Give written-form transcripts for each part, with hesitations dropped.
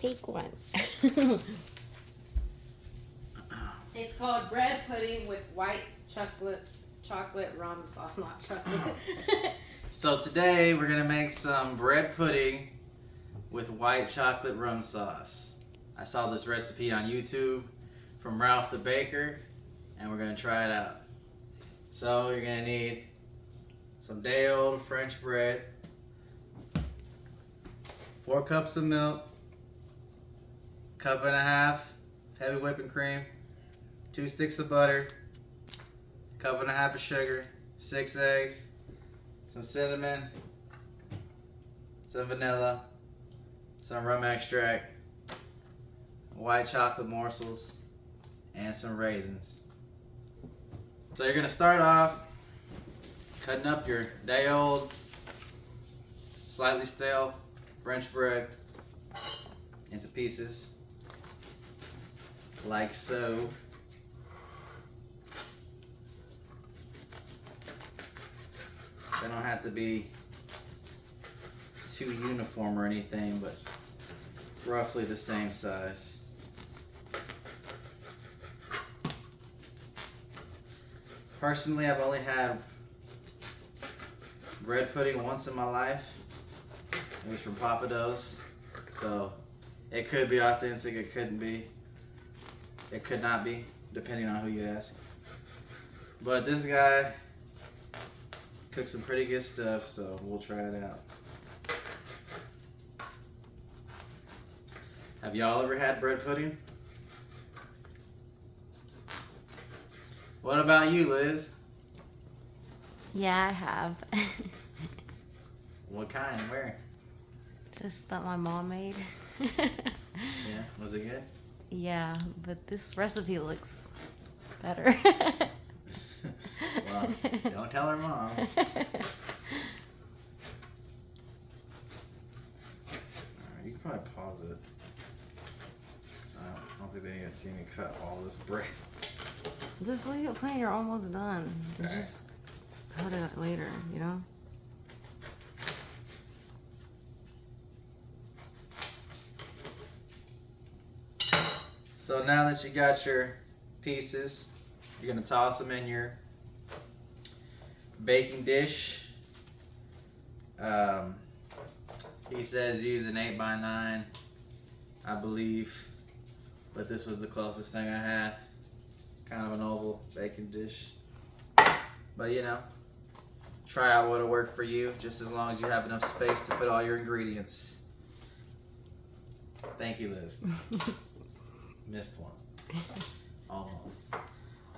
Take one. It's called bread pudding with white chocolate rum sauce, not chocolate. So today we're gonna make some bread pudding with white chocolate rum sauce. I saw this recipe on YouTube from Ralph the Baker, and we're gonna try it out. So you're gonna need some day old French bread, 4 cups of milk, 1.5 cups heavy whipping cream, 2 sticks of butter, 1.5 cups of sugar, 6 eggs, some cinnamon, some vanilla, some rum extract, white chocolate morsels, and some raisins. So you're gonna start off cutting up your day old, slightly stale French bread into pieces, like so. They don't have to be too uniform or anything, but roughly the same size. Personally, I've only had bread pudding once in my life. It was from Papa Do's, so it could be authentic, it couldn't be. It could not be, depending on who you ask. But this guy cooks some pretty good stuff, so we'll try it out. Have y'all ever had bread pudding? What about you, Liz? Yeah, I have. What kind? Where? Just that my mom made. Yeah, was it good? Yeah, but this recipe looks better. Well, don't tell her mom. Alright, you can probably pause it. So I don't think they need to see me cut all this bread. Just leave it plain, you're almost done. You Okay. just cut it later, you know? So now that you got your pieces, you're going to toss them in your baking dish. He says use an 8x9, I believe, but this was the closest thing I had. Kind of an oval baking dish. But you know, try out what'll work for you, just as long as you have enough space to put all your ingredients. Thank you, Liz. Missed one. Almost.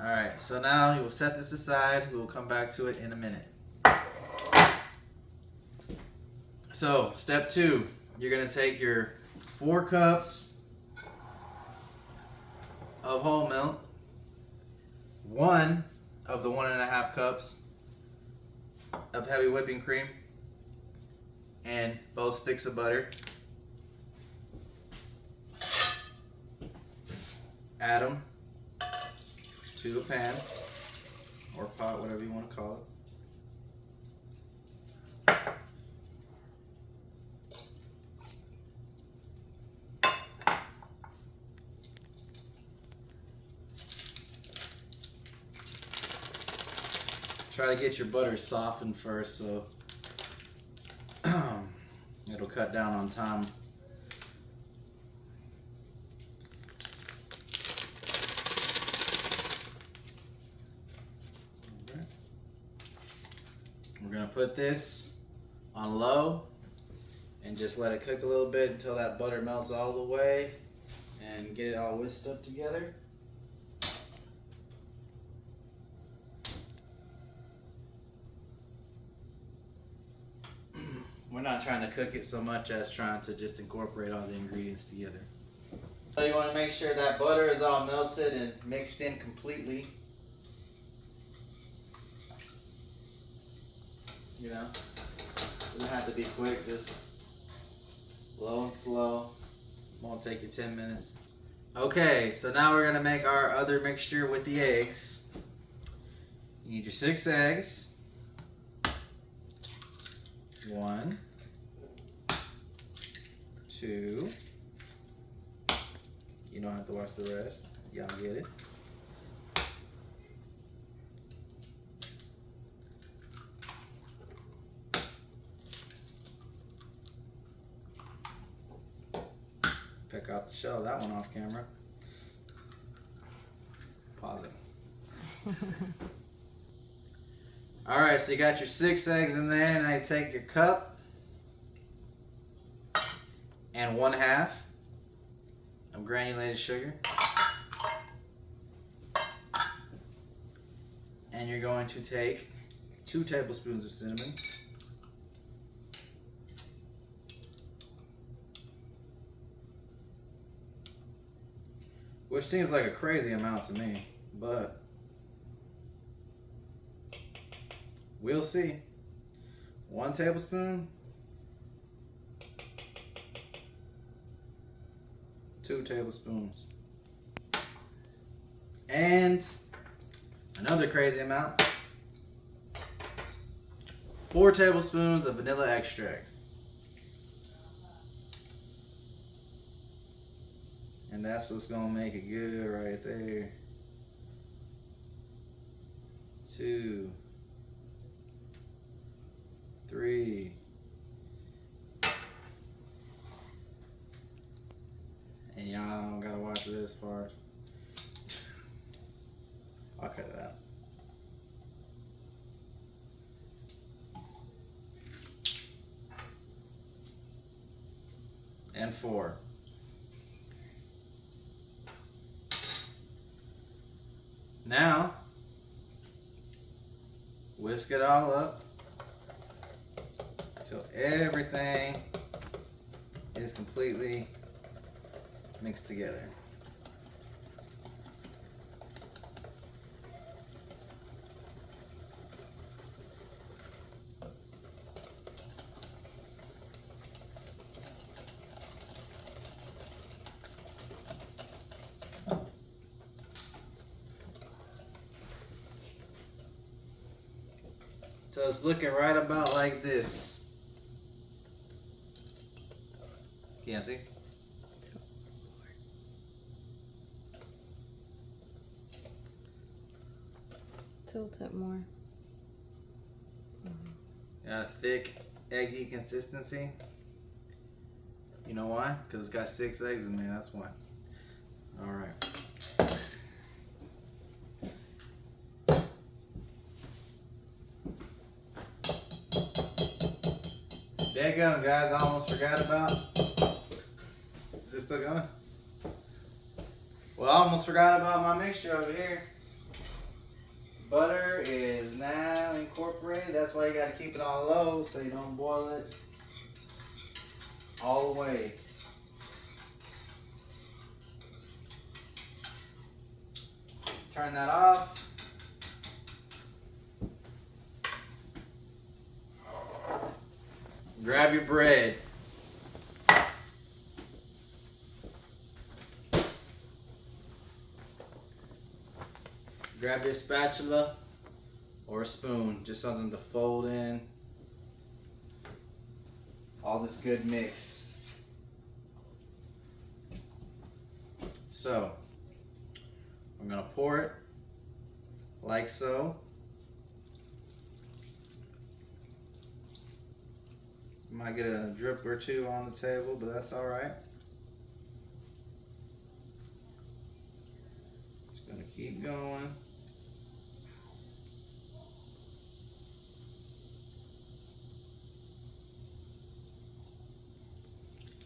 Alright, so now you will set this aside. We will come back to it in a minute. So, step 2. You're going to take your 4 cups of whole milk, 1 of the 1.5 cups of heavy whipping cream, and both sticks of butter. Add them to a pan or pot, whatever you want to call it. Try to get your butter softened first, so it'll cut down on time. We're going to put this on low and just let it cook a little bit until that butter melts all the way and get it all whisked up together. We're not trying to cook it so much as trying to just incorporate all the ingredients together. So you want to make sure that butter is all melted and mixed in completely. You know, doesn't have to be quick, just low and slow. Won't take you 10 minutes. Okay, so now we're gonna make our other mixture with the eggs. You need your 6 eggs. 1, 2, don't have to watch the rest. Y'all get it. Pick out the shell. That one off camera. Pause it. Alright, so you got your 6 eggs in there. Now you take your cup and 1/2 of granulated sugar. And you're going to take 2 tablespoons of cinnamon. Which seems like a crazy amount to me, but we'll see. 1 tablespoon, 2 tablespoons, and another crazy amount, 4 tablespoons of vanilla extract. And that's what's gonna make it good right there. 2, 3. And y'all don't gotta watch this part. I'll cut it out. And 4. Now, whisk it all up till everything is completely mixed together. So it's looking right about like this. Can't see? Tilt it more. Got a thick, eggy consistency. You know why? Because it's got 6 eggs in there, that's why. Alright. There you go, guys. I almost forgot about. Is this still going? Well, I almost forgot about my mixture over here. Butter is now incorporated. That's why you got to keep it on low so you don't boil it all the way. Turn that off. Grab your bread. Grab your spatula or a spoon, just something to fold in all this good mix. So, I'm gonna pour it like so. Might get a drip or two on the table, but that's all right. Just gonna keep going.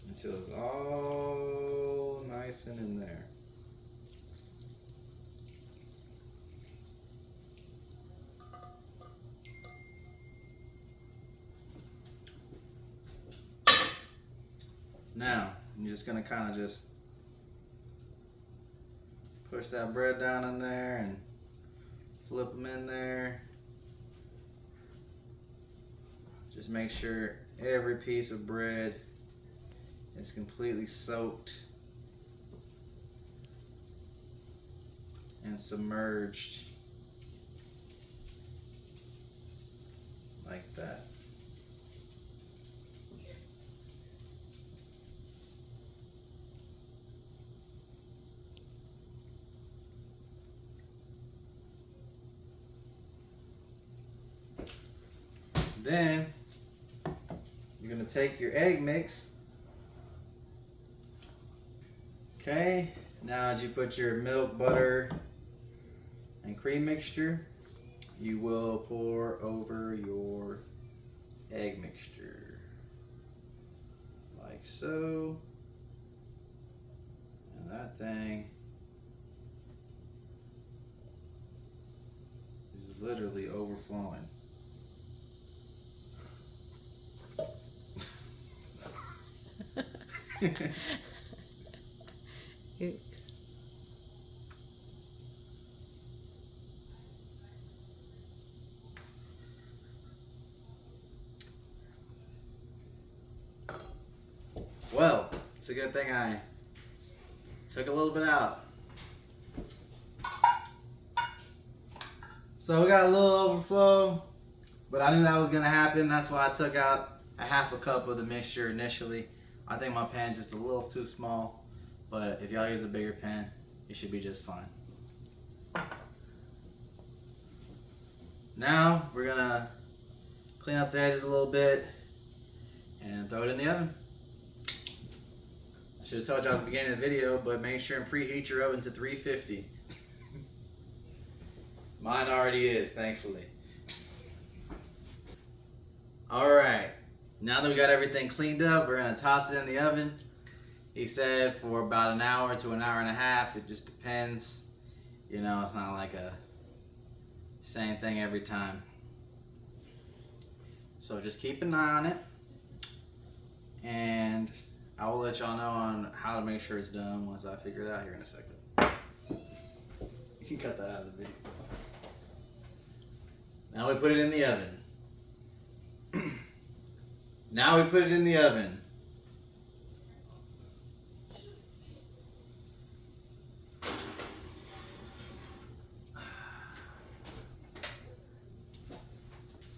Until it's all nice and in there. Now, you're just gonna kind of just push that bread down in there and flip them in there. Just make sure every piece of bread is completely soaked and submerged like that. Then you're gonna take your egg mix. Okay, now as you put your milk, butter, and cream mixture, you will pour over your egg mixture. Like so. And that thing is literally overflowing. Oops. Well, it's a good thing I took a little bit out. So we got a little overflow, but I knew that was gonna happen. That's why I took out a half a cup of the mixture initially. I think my pan's just a little too small, but if y'all use a bigger pan, it should be just fine. Now we're gonna clean up the edges a little bit and throw it in the oven. I should have told you at the beginning of the video, but make sure and preheat your oven to 350. Mine already is, thankfully. Alright, now that we got everything cleaned up, we're gonna toss it in the oven. He said for about an hour to an hour and a half. It just depends. You know, it's not like a same thing every time. So just keep an eye on it. And I will let y'all know on how to make sure it's done once I figure it out here in a second. You can cut that out of the video. Now we put it in the oven. Now we put it in the oven.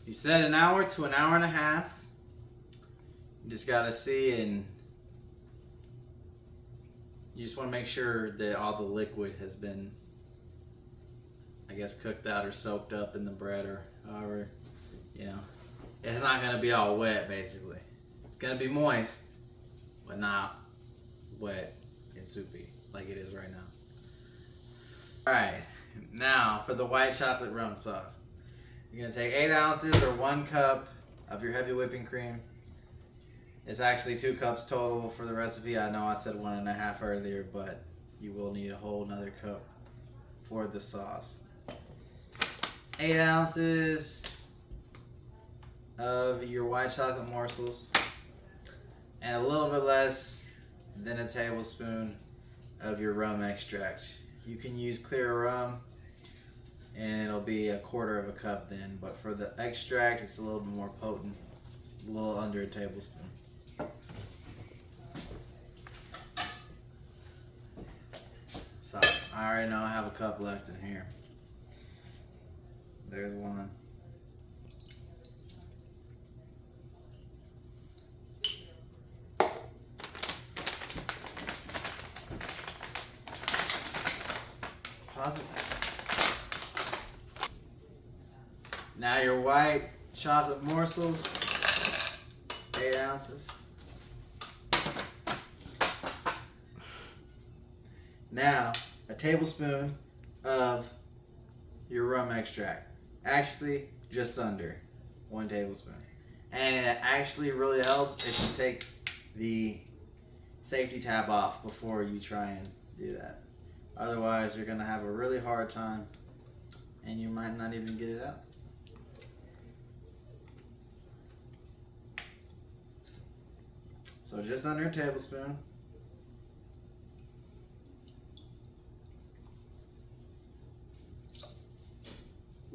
He said an hour to an hour and a half. You just gotta see, and you just want to make sure that all the liquid has been, I guess, cooked out or soaked up in the bread, or however, you know. It's not gonna be all wet, basically. It's gonna be moist, but not wet and soupy like it is right now. Alright, now for the white chocolate rum sauce. You're gonna take 8 ounces or 1 cup of your heavy whipping cream. It's actually 2 cups total for the recipe. I know I said 1.5 earlier, but you will need a whole nother cup for the sauce. 8 ounces of your white chocolate morsels, and a little bit less than a tablespoon of your rum extract. You can use clear rum, and it'll be 1/4 of a cup then, but for the extract, it's a little bit more potent, a little under a tablespoon. So, I already know I have a cup left in here. There's one. Pause it. Now your white chocolate morsels, 8 ounces. Now, a tablespoon of your rum extract. Actually, just under 1 tablespoon. And it actually really helps if you take the safety tab off before you try and do that. Otherwise, you're going to have a really hard time and you might not even get it out. So just under a tablespoon.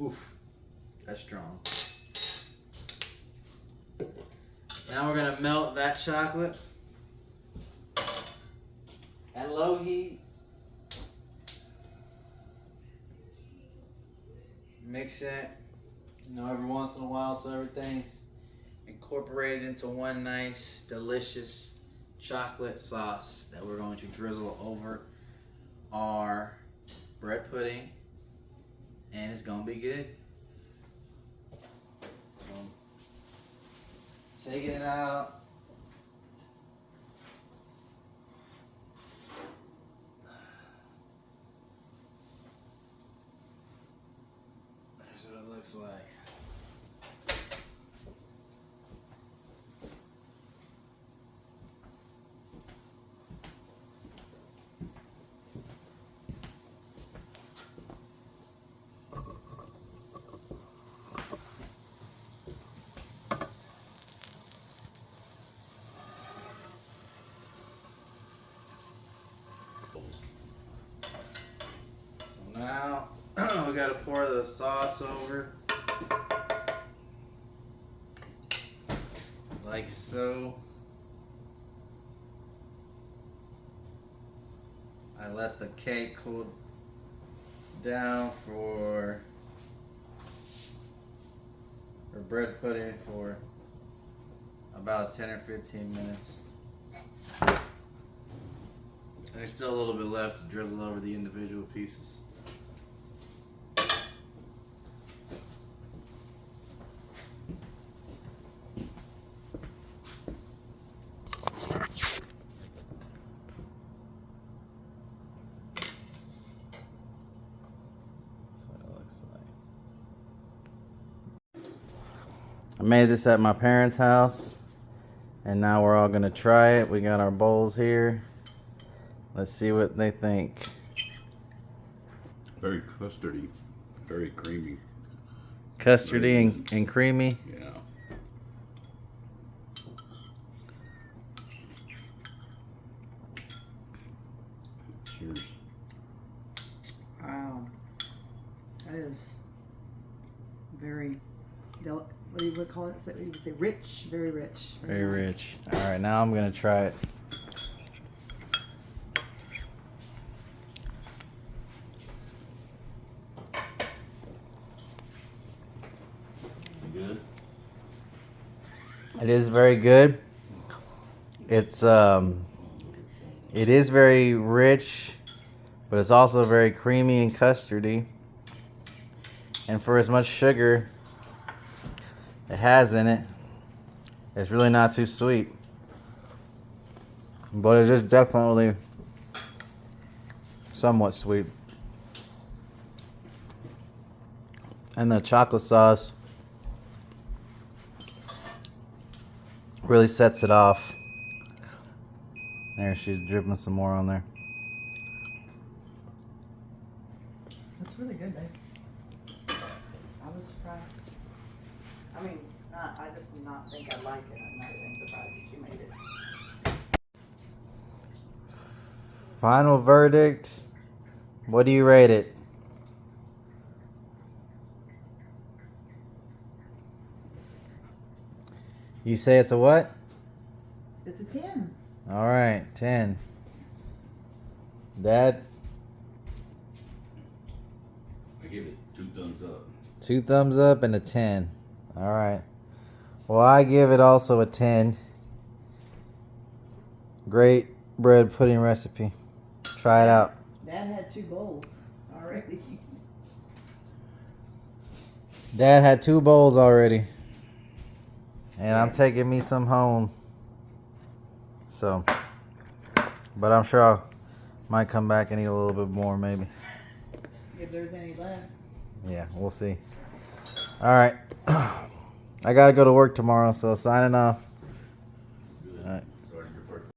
Oof, that's strong. Now we're gonna melt that chocolate at low heat. Mix it, you know, every once in a while so everything's incorporated into one nice, delicious chocolate sauce that we're going to drizzle over our bread pudding, and it's gonna be good. So Taking it out. Here's what it looks like. So now we gotta pour the sauce over. Like so. I let the cake cool down for bread pudding for about 10 or 15 minutes. There's still a little bit left to drizzle over the individual pieces. I made this at my parents' house, and now we're all gonna try it. We got our bowls here. Let's see what they think. Very custardy, very creamy. Custardy and creamy. Yeah. Cheers. Wow. That is very, what do you would call it? You would say rich, very rich. Very nice. rich. All right, now I'm gonna try it. Good. It is very good. It's it is very rich, but it's also very creamy and custardy. And for as much sugar it has in it, it's really not too sweet. But it is definitely somewhat sweet. And the chocolate sauce really sets it off. There, she's dripping some more on there. That's really good, babe. I was surprised. I mean, I just did not think I'd like it. I'm not saying surprised that you made it. Final verdict. What do you rate it? You say it's a what? It's a 10. All right, 10. Dad, I give it 2 thumbs up. 2 thumbs up and a 10. All right. Well, I give it also a 10. Great bread pudding recipe. Try it out. Dad had 2 bowls already. Dad had 2 bowls already. And I'm taking me some home. So, but I'm sure I might come back and eat a little bit more maybe. If there's any left. Yeah, we'll see. All right. I got to go to work tomorrow, so signing off.